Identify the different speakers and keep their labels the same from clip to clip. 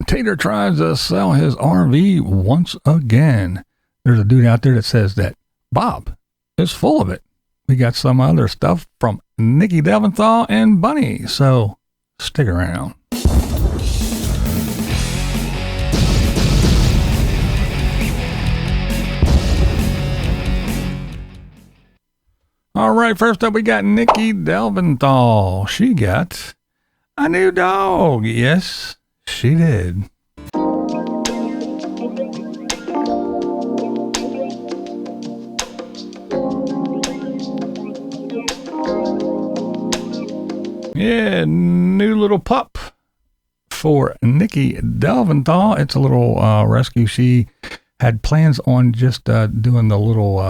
Speaker 1: Tater tries to sell his RV once again. There's a dude out there that says that Bob is full of it. We got some other stuff from Nikki Delventhal and Bunny, so stick around. All right, first up we got Nikki Delventhal. She got a new dog. Yes, she did. Yeah, new little pup for Nikki Delventhal. It's a little rescue. She had plans on just doing the little,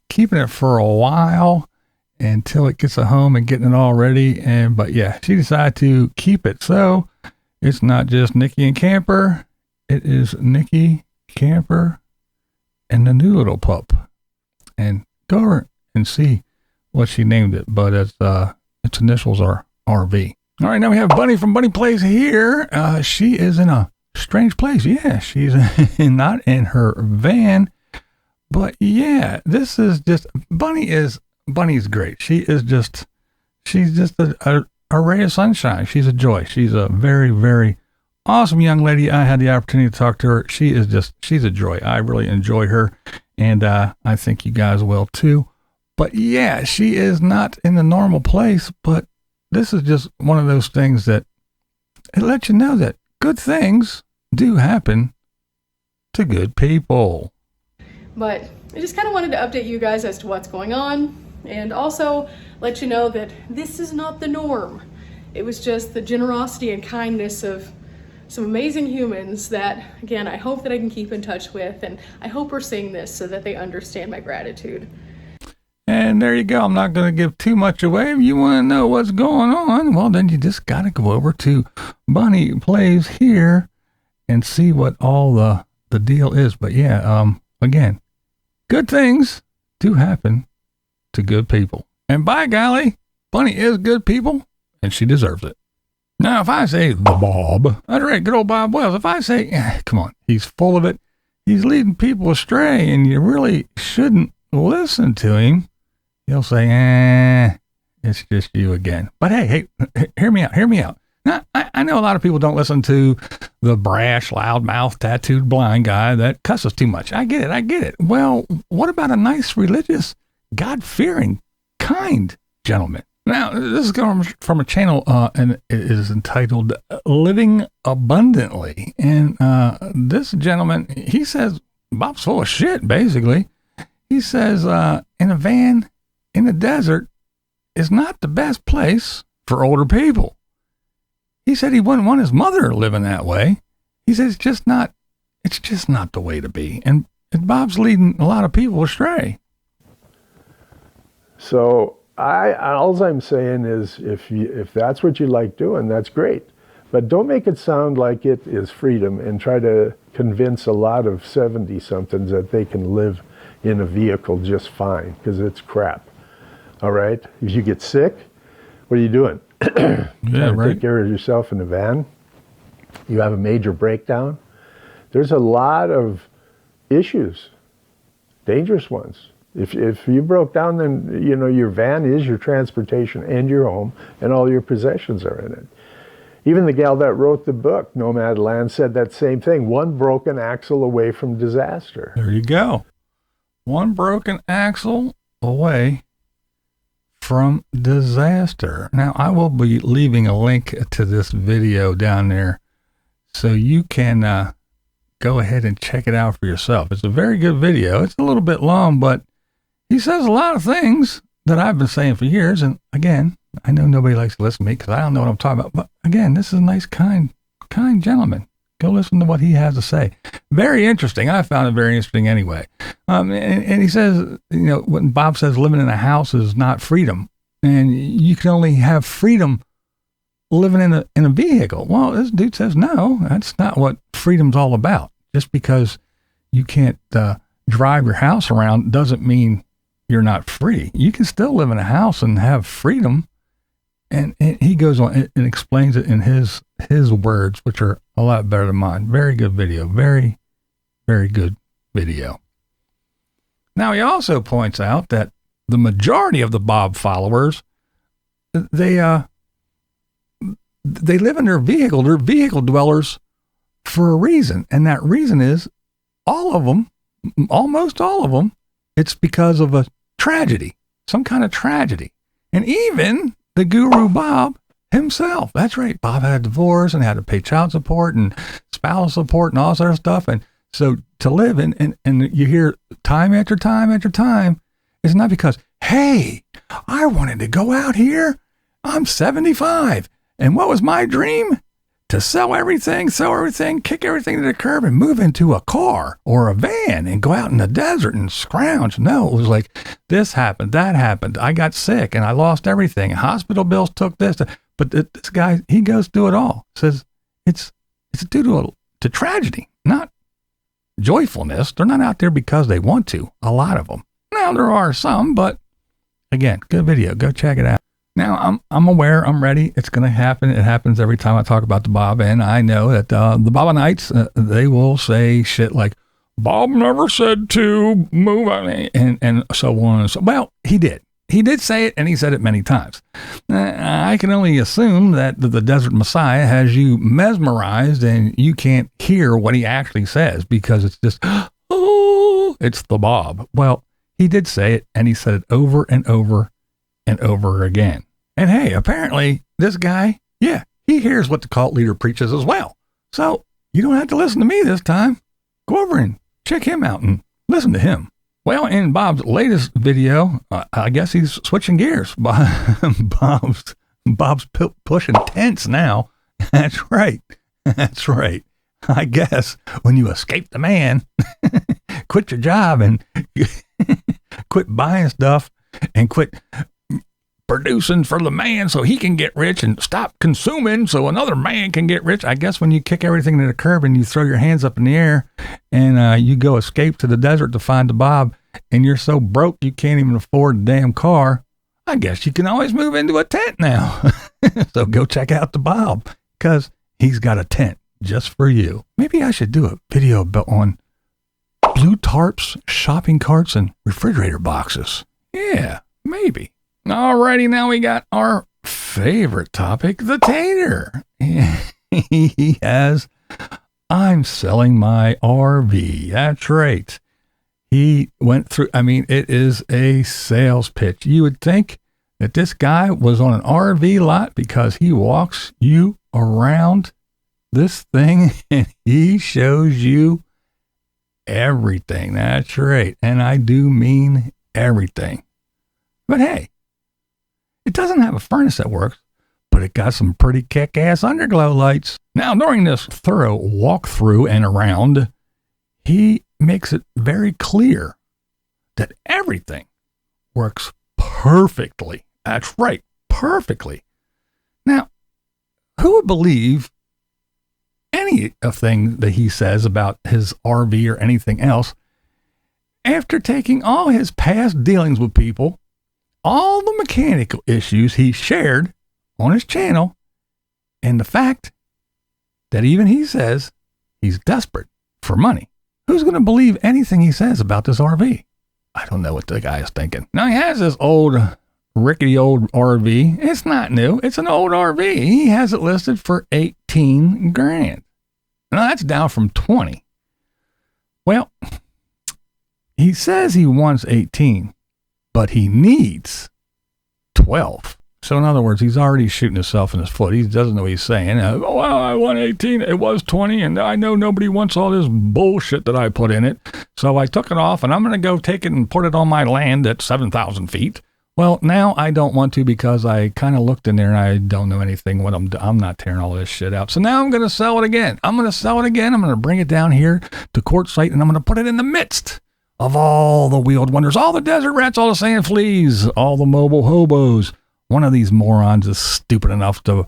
Speaker 1: keeping it for a while until it gets a home and getting it all ready. But yeah, she decided to keep it. So it's not just Nikki and Camper. It is Nikki, Camper, and the new little pup. And go over and see what she named it. But its initials are RV. All right, now we have Bunny from BunnyPlaysHere. She is in a strange place. Yeah, she's not in her van, but yeah, this is just Bunny's great. She's just a ray of sunshine. She's a joy. She's a very, very awesome young lady. I had the opportunity to talk to her. She's a joy. I really enjoy her, and I think you guys will too. But yeah, she is not in the normal place, but this is just one of those things that it lets you know that good things do happen to good people.
Speaker 2: But I just kind of wanted to update you guys as to what's going on, and also let you know that this is not the norm. It was just the generosity and kindness of some amazing humans that, again, I hope that I can keep in touch with, and I hope we're seeing this so that they understand my gratitude.
Speaker 1: And there you go. I'm not going to give too much away. If you want to know what's going on, well, then you just got to go over to BunnyPlaysHere and see what all the deal is. But yeah, again, good things do happen to good people. And by golly, Bunny is good people, and she deserves it. Now, if I say the Bob, that's right, good old Bob Wells. If I say, come on, he's full of it, he's leading people astray, and you really shouldn't listen to him, he'll say, it's just you again. But hey, hear me out. Now, I know a lot of people don't listen to the brash, loudmouth, tattooed blind guy that cusses too much. I get it. Well, what about a nice, religious, God-fearing, kind gentleman? Now, this is going from a channel, and it is entitled Living Abundantly. And this gentleman, he says, Bob's full of shit, basically. He says, in a van in the desert is not the best place for older people. He said he wouldn't want his mother living that way. He says it's just not the way to be. And Bob's leading a lot of people astray.
Speaker 3: So all I'm saying is if that's what you like doing, that's great. But don't make it sound like it is freedom and try to convince a lot of 70-somethings that they can live in a vehicle just fine, because it's crap. All right? If you get sick, what are you doing?
Speaker 1: Yeah, right.
Speaker 3: Take care of yourself in the van. You have a major breakdown. There's a lot of issues, dangerous ones. If you broke down, then your van is your transportation and your home, and all your possessions are in it. Even the gal that wrote the book, Nomadland, said that same thing. One broken axle away from disaster.
Speaker 1: There you go. One broken axle away from disaster. Now, I will be leaving a link to this video down there so you can go ahead and check it out for yourself. It's a very good video. It's a little bit long, but he says a lot of things that I've been saying for years. And again, I know nobody likes to listen to me because I don't know what I'm talking about. But again, this is a nice, kind gentleman. Go listen to what he has to say. Very interesting. I found it very interesting anyway. And he says, when Bob says living in a house is not freedom, and you can only have freedom living in a vehicle. Well, this dude says, no, that's not what freedom's all about. Just because you can't drive your house around doesn't mean you're not free. You can still live in a house and have freedom. And he goes on and explains it in his his words, which are a lot better than mine. Very good video. Very, very good video. Now, he also points out that the majority of the Bob followers, they live in their vehicle. They're vehicle dwellers for a reason. And that reason is all of them, almost all of them, it's because of a tragedy, some kind of tragedy. And even the guru Bob himself, that's right. Bob had a divorce and had to pay child support and spousal support and all sort of stuff. And so to live and you hear time after time after time, it's not because, hey, I wanted to go out here. I'm 75. And what was my dream? To sell everything, kick everything to the curb and move into a car or a van and go out in the desert and scrounge. No, it was like, this happened, that happened. I got sick and I lost everything. Hospital bills took this. But this guy, he goes through it all. Says it's due to tragedy, not joyfulness. They're not out there because they want to, a lot of them. Now, there are some, but again, good video. Go check it out. Now, I'm aware, I'm ready. It's going to happen. It happens every time I talk about the Bob, and I know that the Bobanites, they will say shit like, Bob never said to move on, and so on and so. Well, he did. He did say it, and he said it many times. I can only assume that the Desert Messiah has you mesmerized, and you can't hear what he actually says because it's just, oh, it's the Bob. Well, he did say it, and he said it over and over and over again. And hey, apparently this guy, yeah, he hears what the cult leader preaches as well. So you don't have to listen to me this time. Go over and check him out and listen to him. Well, in Bob's latest video, I guess he's switching gears. Bob's pushing tents now. That's right. That's right. I guess when you escape the man, quit your job and quit buying stuff and quit producing for the man so he can get rich and stop consuming so another man can get rich. I guess when you kick everything to the curb and you throw your hands up in the air and you go escape to the desert to find the Bob and you're so broke you can't even afford a damn car, I guess you can always move into a tent now. So go check out the Bob because he's got a tent just for you. Maybe I should do a video on blue tarps, shopping carts, and refrigerator boxes. Yeah, maybe. Alrighty, now we got our favorite topic, the Tater. He has, I'm selling my RV. That's right. He went through, it is a sales pitch. You would think that this guy was on an RV lot because he walks you around this thing and he shows you everything. That's right. And I do mean everything. But hey, it doesn't have a furnace that works, but it got some pretty kick-ass underglow lights. Now, during this thorough walkthrough and around, he makes it very clear that everything works perfectly. That's right, perfectly. Now, who would believe anything that he says about his RV or anything else after taking all his past dealings with people, all the mechanical issues he shared on his channel, and the fact that even he says he's desperate for money? Who's going to believe anything he says about this RV? I don't know what the guy is thinking. Now, he has this rickety old RV. It's not new. It's an old RV. He has it listed for 18 grand. Now, that's down from 20. Well, he says he wants 18. But he needs 12. So in other words, he's already shooting himself in his foot. He doesn't know what he's saying. Well, I want 18. It was 20. And I know nobody wants all this bullshit that I put in it. So I took it off and I'm going to go take it and put it on my land at 7,000 feet. Well, now I don't want to because I kind of looked in there and I don't know anything what I'm not tearing all this shit out. So now I'm going to sell it again. I'm going to bring it down here to quartzite and I'm going to put it in the midst of all the wheeled wonders, all the desert rats, all the sand fleas, all the mobile hobos. One of these morons is stupid enough to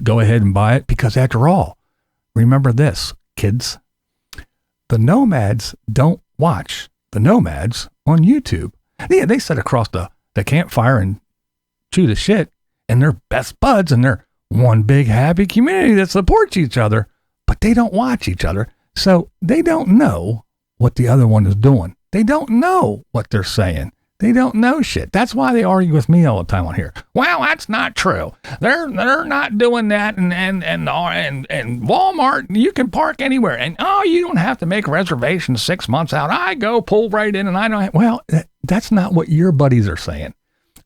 Speaker 1: go ahead and buy it because after all, remember this, kids, the nomads don't watch the nomads on YouTube. Yeah, they sit across the campfire and chew the shit and they're best buds and they're one big happy community that supports each other, but they don't watch each other. So they don't know what the other one is doing. They don't know what they're saying. They don't know shit. That's why they argue with me all the time on here. Well, that's not true. They're not doing that. And Walmart, you can park anywhere. And you don't have to make reservations 6 months out. I go pull right in, and I don't. Well, that's not what your buddies are saying.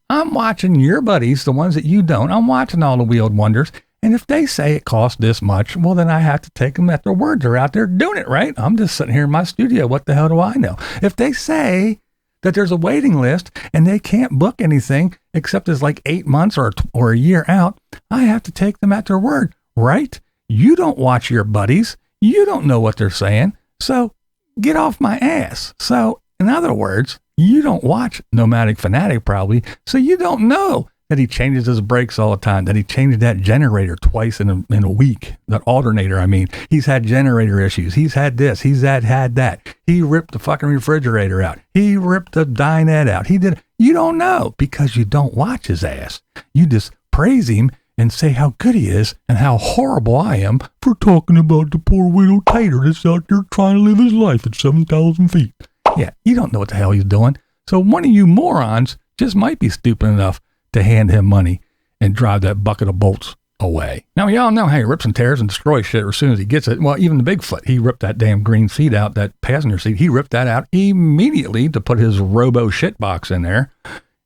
Speaker 1: I'm watching your buddies, the ones that you don't. I'm watching all the wheeled wonders. And if they say it costs this much, well, then I have to take them at their word. They're out there doing it, right? I'm just sitting here in my studio. What the hell do I know? If they say that there's a waiting list and they can't book anything except as like 8 months or a year out, I have to take them at their word, right? You don't watch your buddies. You don't know what they're saying. So get off my ass. So in other words, you don't watch Nomadic Fanatic probably, so you don't know that he changes his brakes all the time, that he changes that generator twice in a week, that alternator, I mean. He's had generator issues. He's had this. He's had that. He ripped the fucking refrigerator out. He ripped the dinette out. He did. You don't know because you don't watch his ass. You just praise him and say how good he is and how horrible I am for talking about the poor widow Tater that's out there trying to live his life at 7,000 feet. Yeah, you don't know what the hell he's doing. So one of you morons just might be stupid enough to hand him money and drive that bucket of bolts away. Now, y'all know how he rips and tears and destroys shit as soon as he gets it. Well, even the Bigfoot, he ripped that damn green seat out, that passenger seat. He ripped that out immediately to put his robo shit box in there.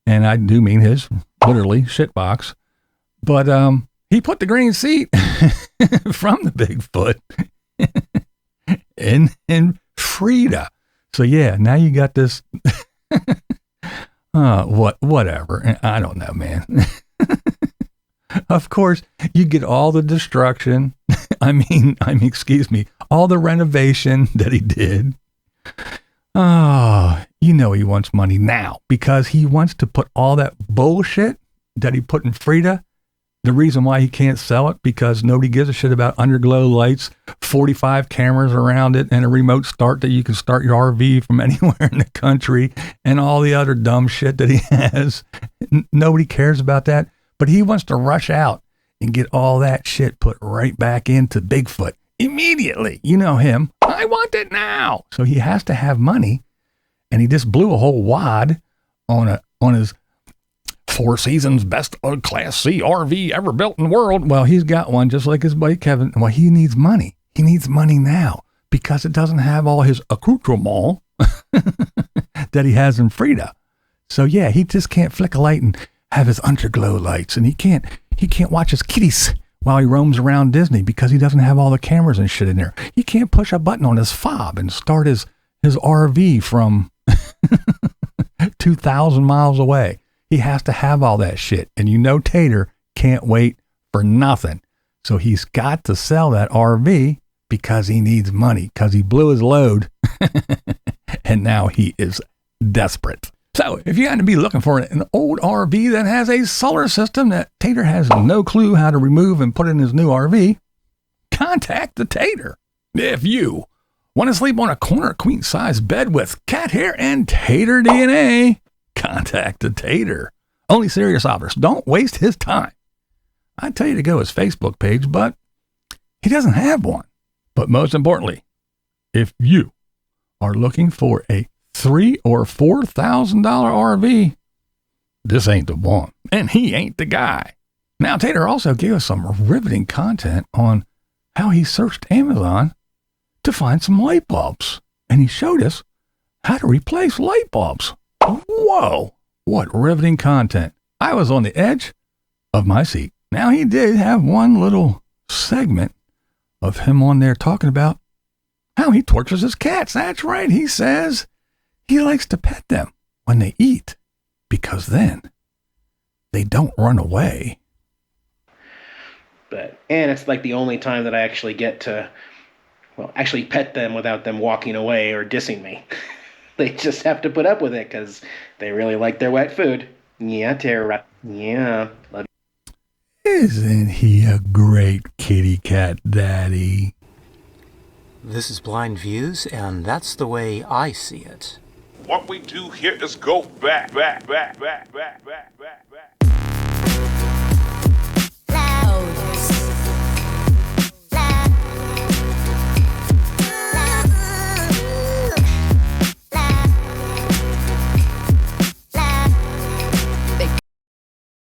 Speaker 1: And I do mean his literally shit box. But he put the green seat from the Bigfoot in Freeda. So yeah, now you got this. Whatever. I don't know, man. Of course, you get all the destruction. I mean, excuse me, all the renovation that he did. You know he wants money now because he wants to put all that bullshit that he put in Freeda. The reason why he can't sell it because nobody gives a shit about underglow lights, 45 cameras around it, and a remote start that you can start your RV from anywhere in the country, and all the other dumb shit that he has. Nobody cares about that, but he wants to rush out and get all that shit put right back into Bigfoot immediately. You know him. I want it now. So he has to have money, and he just blew a whole wad on his Four Seasons best Class C RV ever built in the world. Well, he's got one just like his buddy Kevin. Well, he needs money. He needs money now because it doesn't have all his accoutrement that he has in Freeda. So yeah, he just can't flick a light and have his underglow lights, and he can't watch his kitties while he roams around Disney because he doesn't have all the cameras and shit in there. He can't push a button on his fob and start his RV from 2,000 miles away. He has to have all that shit. And you know Tater can't wait for nothing. So he's got to sell that RV because he needs money, because he blew his load. And now he is desperate. So if you happen to be looking for an old RV that has a solar system that Tater has no clue how to remove and put in his new RV, contact the Tater. If you want to sleep on a corner queen-size bed with cat hair and Tater DNA, contact the Tater. Only serious offers. Don't waste his time. I'd tell you to go to his Facebook page, but he doesn't have one. But most importantly, if you are looking for a $3,000 or $4,000 RV, this ain't the one. And he ain't the guy. Now, Tater also gave us some riveting content on how he searched Amazon to find some light bulbs. And he showed us how to replace light bulbs. Whoa, what riveting content. I was on the edge of my seat. Now, he did have one little segment of him on there talking about how he tortures his cats. That's right. He says he likes to pet them when they eat because then they don't run away.
Speaker 4: And it's like the only time that I actually get to, actually pet them without them walking away or dissing me. They just have to put up with it because they really like their wet food. Yeah, Tara. Yeah. Love you.
Speaker 1: Isn't he a great kitty cat daddy?
Speaker 5: This is BlindViews, and that's the way I see it.
Speaker 6: What we do here is go back.
Speaker 7: mode.